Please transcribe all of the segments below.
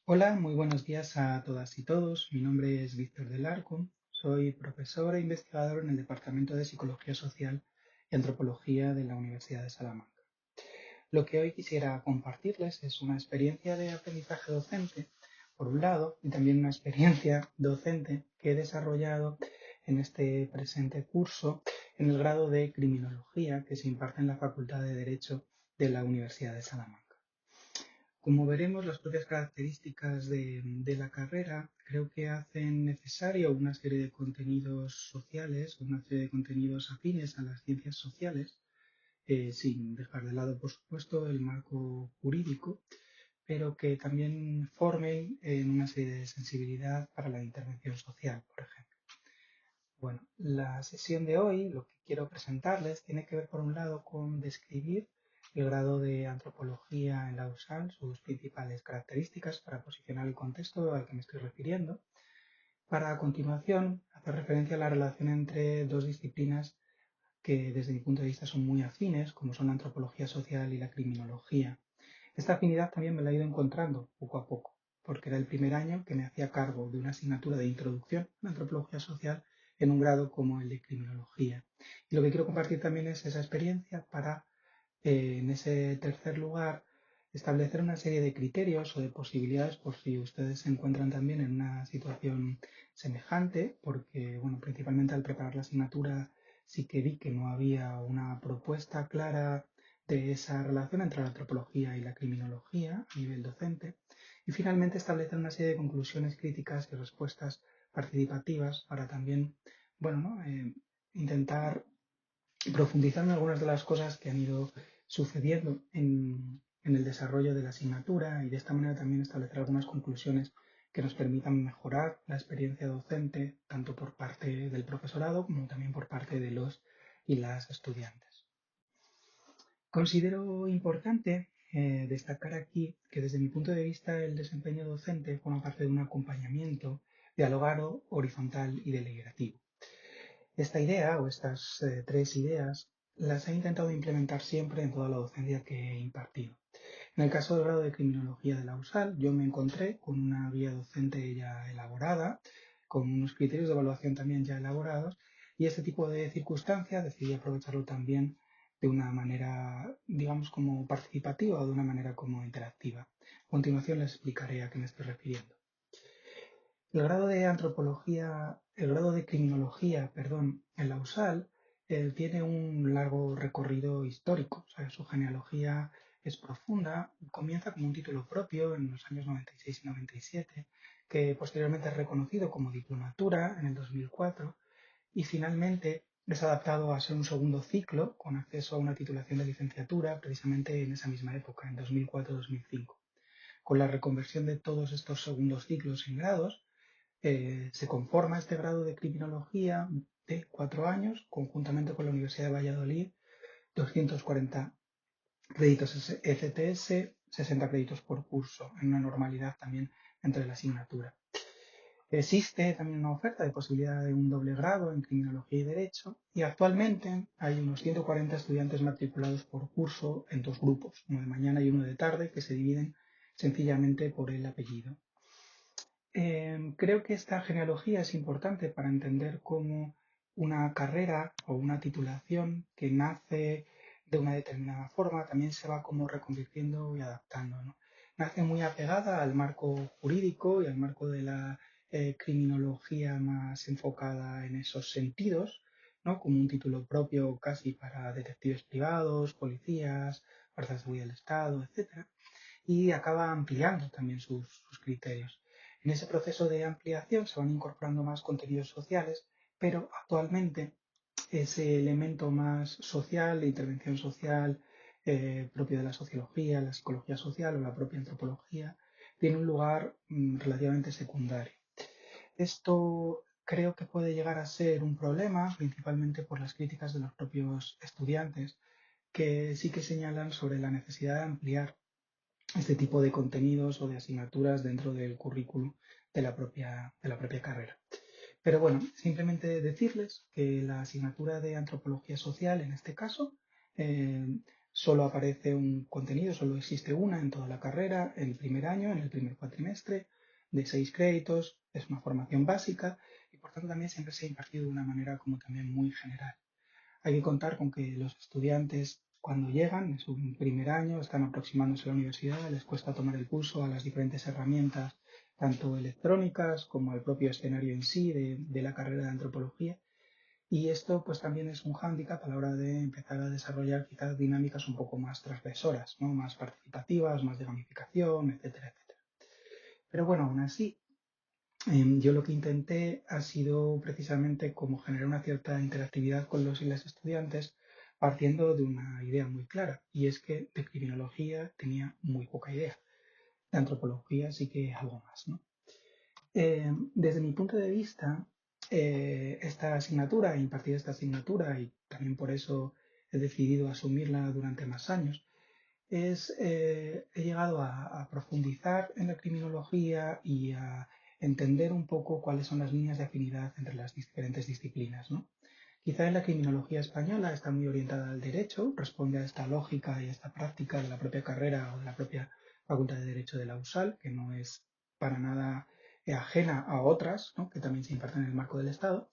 Hola, muy buenos días a todas y todos. Mi nombre es Víctor del Arco. Soy profesor e investigador en el Departamento de Psicología Social y Antropología de la Universidad de Salamanca. Lo que hoy quisiera compartirles es una experiencia de aprendizaje docente, por un lado, y también una experiencia docente que he desarrollado en este presente curso en el grado de Criminología que se imparte en la Facultad de Derecho de la Universidad de Salamanca. Como veremos, las propias características de la carrera creo que hacen necesario una serie de contenidos sociales, una serie de contenidos afines a las ciencias sociales, sin dejar de lado, por supuesto, el marco jurídico, pero que también formen en una serie de sensibilidad para la intervención social, por ejemplo. Bueno, la sesión de hoy, lo que quiero presentarles, tiene que ver por un lado con describir el grado de antropología en la USAL, sus principales características para posicionar el contexto al que me estoy refiriendo, para a continuación hacer referencia a la relación entre dos disciplinas que desde mi punto de vista son muy afines, como son la antropología social y la criminología. Esta afinidad también me la he ido encontrando poco a poco, porque era el primer año que me hacía cargo de una asignatura de introducción a la antropología social en un grado como el de criminología. Y lo que quiero compartir también es esa experiencia para, en ese tercer lugar, establecer una serie de criterios o de posibilidades por si ustedes se encuentran también en una situación semejante, porque, bueno, principalmente al preparar la asignatura sí que vi que no había una propuesta clara de esa relación entre la antropología y la criminología a nivel docente, y finalmente establecer una serie de conclusiones críticas y respuestas participativas para también, bueno, ¿no? Intentar profundizar en algunas de las cosas que han ido sucediendo en el desarrollo de la asignatura y de esta manera también establecer algunas conclusiones que nos permitan mejorar la experiencia docente, tanto por parte del profesorado como también por parte de los y las estudiantes. Considero importante destacar aquí que desde mi punto de vista el desempeño docente forma parte de un acompañamiento dialogado, horizontal y deliberativo. Esta idea o estas tres ideas las he intentado implementar siempre en toda la docencia que he impartido. En el caso del grado de criminología de la USAL, yo me encontré con una guía docente ya elaborada, con unos criterios de evaluación también ya elaborados, y este tipo de circunstancias decidí aprovecharlo también de una manera, digamos, como participativa o de una manera como interactiva. A continuación les explicaré a qué me estoy refiriendo. El grado de antropología, el grado de criminología, perdón, en la USAL tiene un largo recorrido histórico. O sea, su genealogía es profunda, comienza como un título propio en los años 96 y 97, que posteriormente es reconocido como diplomatura en el 2004 y finalmente es adaptado a ser un segundo ciclo con acceso a una titulación de licenciatura precisamente en esa misma época, en 2004-2005. Con la reconversión de todos estos segundos ciclos en grados, se conforma este grado de criminología de 4 años, conjuntamente con la Universidad de Valladolid, 240 créditos ECTS, 60 créditos por curso, en una normalidad también entre la asignatura. Existe también una oferta de posibilidad de un doble grado en criminología y derecho, y actualmente hay unos 140 estudiantes matriculados por curso en dos grupos, uno de mañana y uno de tarde, que se dividen sencillamente por el apellido. Creo que esta genealogía es importante para entender cómo una carrera o una titulación que nace de una determinada forma también se va como reconvirtiendo y adaptando, ¿no? Nace muy apegada al marco jurídico y al marco de la criminología más enfocada en esos sentidos, ¿no? Como un título propio casi para detectives privados, policías, fuerzas de seguridad del Estado, etcétera, y acaba ampliando también sus criterios. En ese proceso de ampliación se van incorporando más contenidos sociales, pero actualmente ese elemento más social, de intervención social, propio de la sociología, la psicología social o la propia antropología, tiene un lugar relativamente secundario. Esto creo que puede llegar a ser un problema, principalmente por las críticas de los propios estudiantes, que sí que señalan sobre la necesidad de ampliar este tipo de contenidos o de asignaturas dentro del currículum de la propia carrera. Pero bueno, simplemente decirles que la asignatura de antropología social, en este caso, eh, solo aparece un contenido, solo existe una en toda la carrera, en el primer año, en el primer cuatrimestre, de 6 créditos, es una formación básica y por tanto también siempre se ha impartido de una manera como también muy general. Hay que contar con que los estudiantes cuando llegan, en su primer año, están aproximándose a la universidad, les cuesta tomar el pulso a las diferentes herramientas, tanto electrónicas como al propio escenario en sí de la carrera de antropología. Y esto pues también es un hándicap a la hora de empezar a desarrollar quizás dinámicas un poco más transgresoras, ¿no? Más participativas, más de gamificación, etcétera, etcétera. Pero bueno, aún así, yo lo que intenté ha sido precisamente como generar una cierta interactividad con los y las estudiantes partiendo de una idea muy clara, y es que de criminología tenía muy poca idea. De antropología sí que algo más, ¿no? Desde mi punto de vista, esta asignatura, impartir esta asignatura, y también por eso he decidido asumirla durante más años, he llegado a profundizar en la criminología y a entender un poco cuáles son las líneas de afinidad entre las diferentes disciplinas, ¿no? Quizá en la criminología española está muy orientada al derecho, responde a esta lógica y a esta práctica de la propia carrera o de la propia Facultad de Derecho de la USAL, que no es para nada ajena a otras, ¿no? Que también se imparten en el marco del Estado.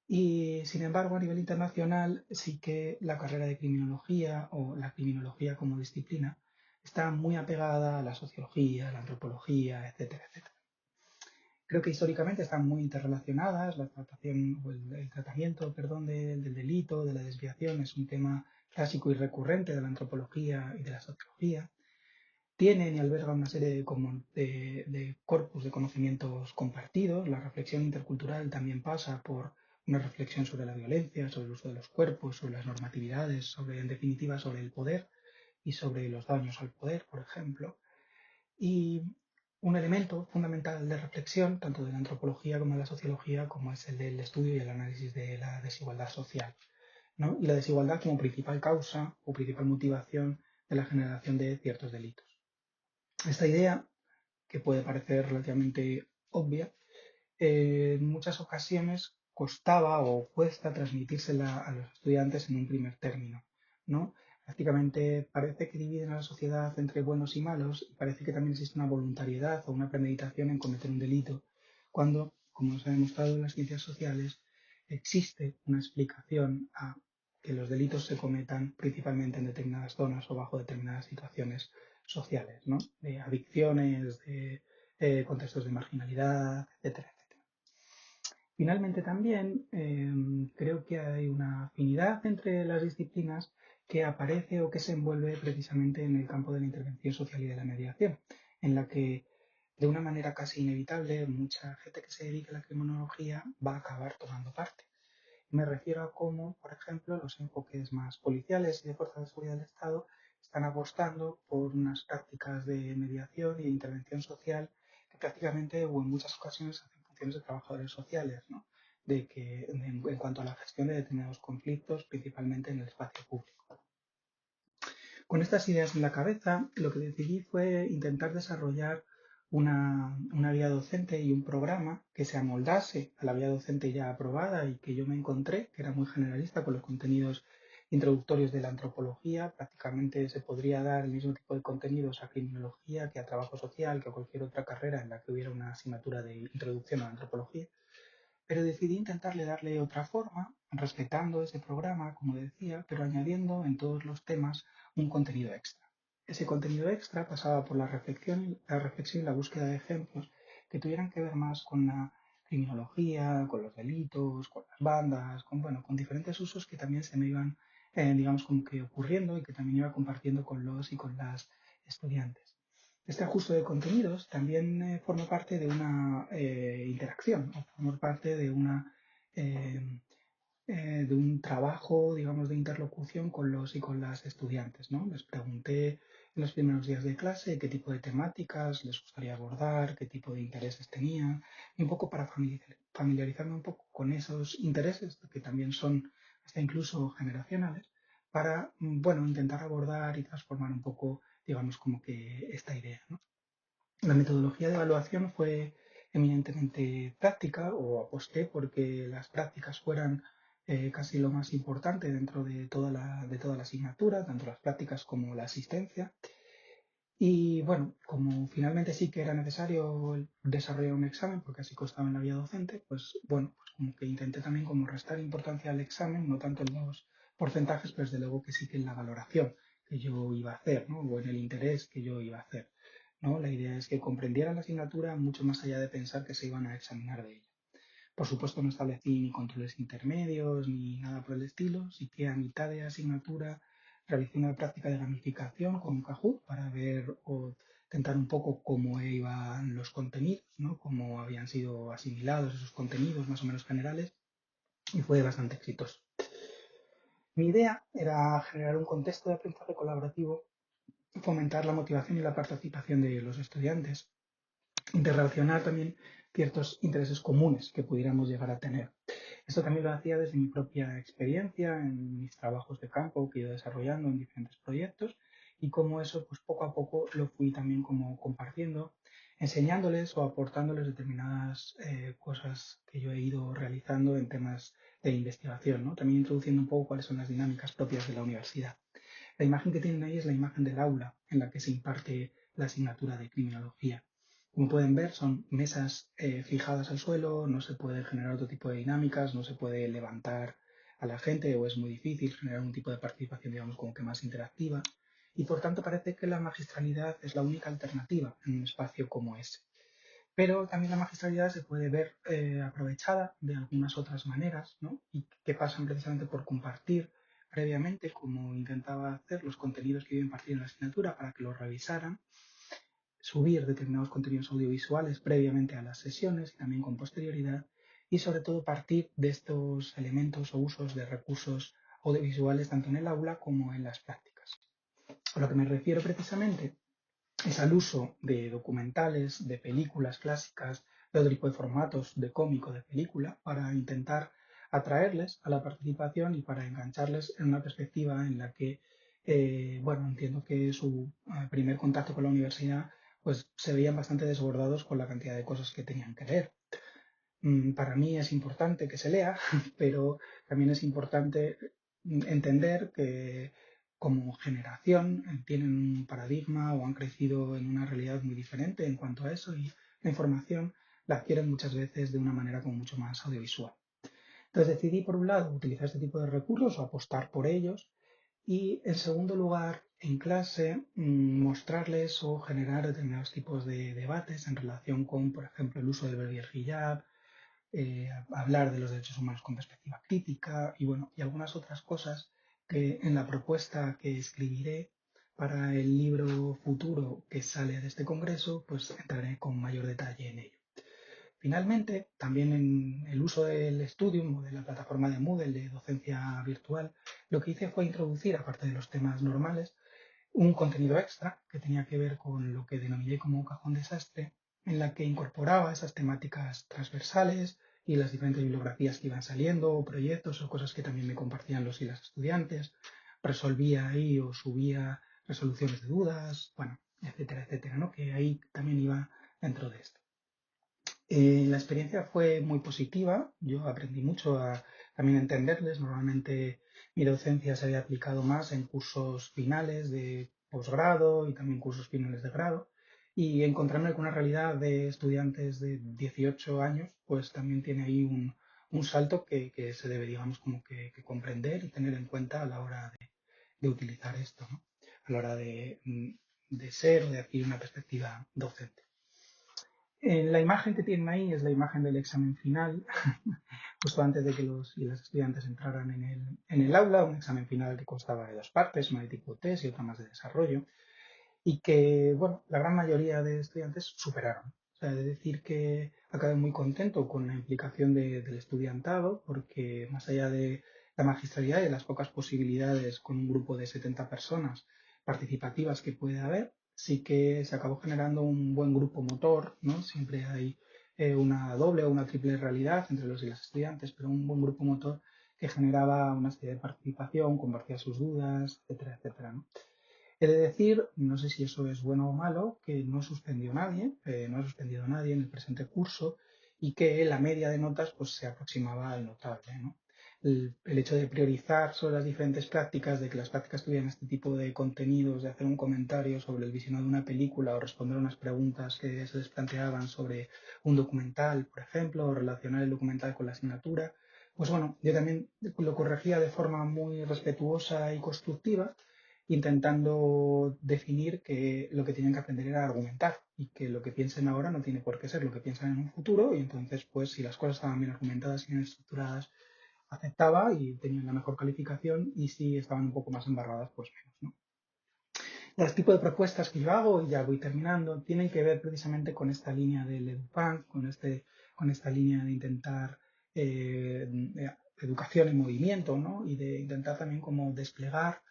Y sin embargo, a nivel internacional, sí que la carrera de criminología o la criminología como disciplina está muy apegada a la sociología, a la antropología, etcétera, etcétera. Creo que históricamente están muy interrelacionadas. La tratación o el tratamiento, perdón, del delito, de la desviación es un tema clásico y recurrente de la antropología y de la sociología. Tienen y albergan una serie de corpus de conocimientos compartidos. La reflexión intercultural también pasa por una reflexión sobre la violencia, sobre el uso de los cuerpos, sobre las normatividades, sobre, en definitiva, sobre el poder y sobre los daños al poder, por ejemplo. Y un elemento fundamental de reflexión, tanto de la antropología como de la sociología, como es el del estudio y el análisis de la desigualdad social, ¿no? Y la desigualdad como principal causa o principal motivación de la generación de ciertos delitos. Esta idea, que puede parecer relativamente obvia, en muchas ocasiones costaba o cuesta transmitírsela a los estudiantes en un primer término, ¿no? Prácticamente parece que dividen a la sociedad entre buenos y malos y parece que también existe una voluntariedad o una premeditación en cometer un delito, cuando, como se ha demostrado en las ciencias sociales, existe una explicación a que los delitos se cometan principalmente en determinadas zonas o bajo determinadas situaciones sociales, ¿no? De adicciones, de contextos de marginalidad, etcétera, etcétera. Finalmente también creo que hay una afinidad entre las disciplinas que aparece o que se envuelve precisamente en el campo de la intervención social y de la mediación, en la que de una manera casi inevitable mucha gente que se dedica a la criminología va a acabar tomando parte. Me refiero a cómo, por ejemplo, los enfoques más policiales y de fuerzas de seguridad del Estado están apostando por unas prácticas de mediación y de intervención social que prácticamente o en muchas ocasiones hacen funciones de trabajadores sociales, ¿no? De que, en cuanto a la gestión de determinados conflictos, principalmente en el espacio público. Con estas ideas en la cabeza, lo que decidí fue intentar desarrollar una guía docente y un programa que se amoldase a la guía docente ya aprobada y que yo me encontré, que era muy generalista con los contenidos introductorios de la antropología. Prácticamente se podría dar el mismo tipo de contenidos a criminología que a trabajo social, que a cualquier otra carrera en la que hubiera una asignatura de introducción a la antropología, pero decidí intentarle darle otra forma, respetando ese programa, como decía, pero añadiendo en todos los temas un contenido extra. Ese contenido extra pasaba por la reflexión y la búsqueda de ejemplos que tuvieran que ver más con la criminología, con los delitos, con las bandas, bueno, con diferentes usos que también se me iban, digamos, como que ocurriendo y que también iba compartiendo con los y con las estudiantes. Este ajuste de contenidos también forma parte de una interacción, o forma parte eh, de un trabajo, digamos, de interlocución con los y con las estudiantes, ¿no? Les pregunté en los primeros días de clase qué tipo de temáticas les gustaría abordar, qué tipo de intereses tenían, y un poco para familiarizarme un poco con esos intereses, que también son hasta incluso generacionales, para, bueno, intentar abordar y transformar un poco, digamos, como que esta idea, ¿no? La metodología de evaluación fue eminentemente práctica o aposté porque las prácticas fueran casi lo más importante dentro de toda la asignatura, tanto las prácticas como la asistencia. Y bueno, como finalmente sí que era necesario desarrollar un examen, porque así costaba en la vida docente, pues bueno, pues como que intenté también como restar importancia al examen, no tanto en los porcentajes, pero desde luego que sí que en la valoración que yo iba a hacer, ¿no? O en el interés que yo iba a hacer, ¿no? La idea es que comprendieran la asignatura mucho más allá de pensar que se iban a examinar de ella. Por supuesto, no establecí ni controles intermedios ni nada por el estilo. Sí que a mitad de asignatura realicé una práctica de gamificación con un Kahoot para ver o tentar un poco cómo iban los contenidos, ¿no? Cómo habían sido asimilados esos contenidos más o menos generales y fue bastante exitoso. Mi idea era generar un contexto de aprendizaje colaborativo, fomentar la motivación y la participación de los estudiantes, de relacionar también ciertos intereses comunes que pudiéramos llegar a tener. Esto también lo hacía desde mi propia experiencia en mis trabajos de campo que he ido desarrollando en diferentes proyectos y cómo eso pues poco a poco lo fui también como compartiendo, enseñándoles o aportándoles determinadas cosas que yo he ido realizando en temas de investigación, ¿no? También introduciendo un poco cuáles son las dinámicas propias de la universidad. La imagen que tienen ahí es la imagen del aula en la que se imparte la asignatura de criminología. Como pueden ver, son mesas fijadas al suelo, no se puede generar otro tipo de dinámicas, no se puede levantar a la gente o es muy difícil generar un tipo de participación, digamos, como que más interactiva. Y por tanto parece que la magistralidad es la única alternativa en un espacio como ese. Pero también la magistralidad se puede ver aprovechada de algunas otras maneras, ¿no? Y que pasan precisamente por compartir previamente, como intentaba hacer, los contenidos que yo impartía en la asignatura para que los revisaran, subir determinados contenidos audiovisuales previamente a las sesiones y también con posterioridad, y sobre todo partir de estos elementos o usos de recursos audiovisuales tanto en el aula como en las prácticas. A lo que me refiero precisamente es al uso de documentales, de películas clásicas, de otro tipo de formatos de cómico, de película, para intentar atraerles a la participación y para engancharles en una perspectiva en la que, bueno, entiendo que su primer contacto con la universidad, pues se veían bastante desbordados con la cantidad de cosas que tenían que leer. Para mí es importante que se lea, pero también es importante entender que como generación tienen un paradigma o han crecido en una realidad muy diferente en cuanto a eso y la información la adquieren muchas veces de una manera como mucho más audiovisual. Entonces decidí, por un lado, utilizar este tipo de recursos o apostar por ellos y, en segundo lugar, en clase, mostrarles o generar determinados tipos de debates en relación con, por ejemplo, el uso del verbo y el hijab, hablar de los derechos humanos con perspectiva crítica y bueno, y algunas otras cosas que en la propuesta que escribiré para el libro futuro que sale de este congreso, pues entraré con mayor detalle en ello. Finalmente, también en el uso del Studium o de la plataforma de Moodle de docencia virtual, lo que hice fue introducir, aparte de los temas normales, un contenido extra que tenía que ver con lo que denominé como cajón desastre, en la que incorporaba esas temáticas transversales y las diferentes bibliografías que iban saliendo, o proyectos o cosas que también me compartían los y las estudiantes. Resolvía ahí o subía resoluciones de dudas, bueno, etcétera, etcétera, ¿no? Que ahí también iba dentro de esto. La experiencia fue muy positiva, yo aprendí mucho a también a entenderles. Normalmente mi docencia se había aplicado más en cursos finales de posgrado y también cursos finales de grado. Y encontrarme con una realidad de estudiantes de 18 años, pues también tiene ahí un salto que se debe, digamos, como que comprender y tener en cuenta a la hora de utilizar esto, ¿no? A la hora de ser o de adquirir una perspectiva docente. La imagen que tienen ahí es la imagen del examen final, justo antes de que los y las estudiantes entraran en el aula, un examen final que constaba de dos partes, una de tipo test y otra más de desarrollo, y que, bueno, la gran mayoría de estudiantes superaron. O sea, he de decir que acabé muy contento con la implicación del estudiantado, porque más allá de la magistralidad y de las pocas posibilidades con un grupo de 70 personas participativas que puede haber, sí que se acabó generando un buen grupo motor, ¿no? Siempre hay una doble o una triple realidad entre los y las estudiantes, pero un buen grupo motor que generaba una serie de participación, compartía sus dudas, etcétera, etcétera, ¿no? He de decir, no sé si eso es bueno o malo, que no suspendió nadie, no ha suspendido nadie en el presente curso y que la media de notas pues, se aproximaba al notable, ¿no? el hecho de priorizar sobre las diferentes prácticas, de que las prácticas tuvieran este tipo de contenidos, de hacer un comentario sobre el visionado de una película o responder unas preguntas que se les planteaban sobre un documental, por ejemplo, o relacionar el documental con la asignatura, pues bueno, yo también lo corregía de forma muy respetuosa y constructiva, intentando definir que lo que tienen que aprender era argumentar y que lo que piensen ahora no tiene por qué ser lo que piensan en un futuro, y entonces pues si las cosas estaban bien argumentadas y bien estructuradas aceptaba y tenían la mejor calificación, y si estaban un poco más embarradas pues menos, ¿no? Los tipos de propuestas que yo hago, y ya voy terminando, tienen que ver precisamente con esta línea del EduPunk, con esta línea de intentar educación en movimiento, ¿no? Y de intentar también como desplegar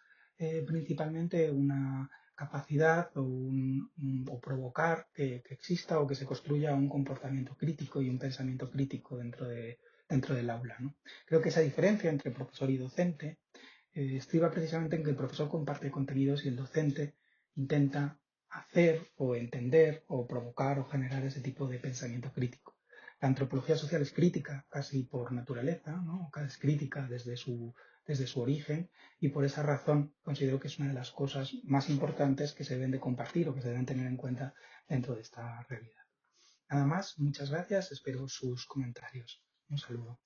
principalmente una capacidad o provocar que exista o que se construya un comportamiento crítico y un pensamiento crítico dentro del aula, ¿no? Creo que esa diferencia entre profesor y docente estriba precisamente en que el profesor comparte contenidos y el docente intenta hacer o entender o provocar o generar ese tipo de pensamiento crítico. La antropología social es crítica casi por naturaleza, ¿no? Es crítica desde su origen, y por esa razón considero que es una de las cosas más importantes que se deben de compartir o que se deben tener en cuenta dentro de esta realidad. Nada más, muchas gracias, espero sus comentarios. Un saludo.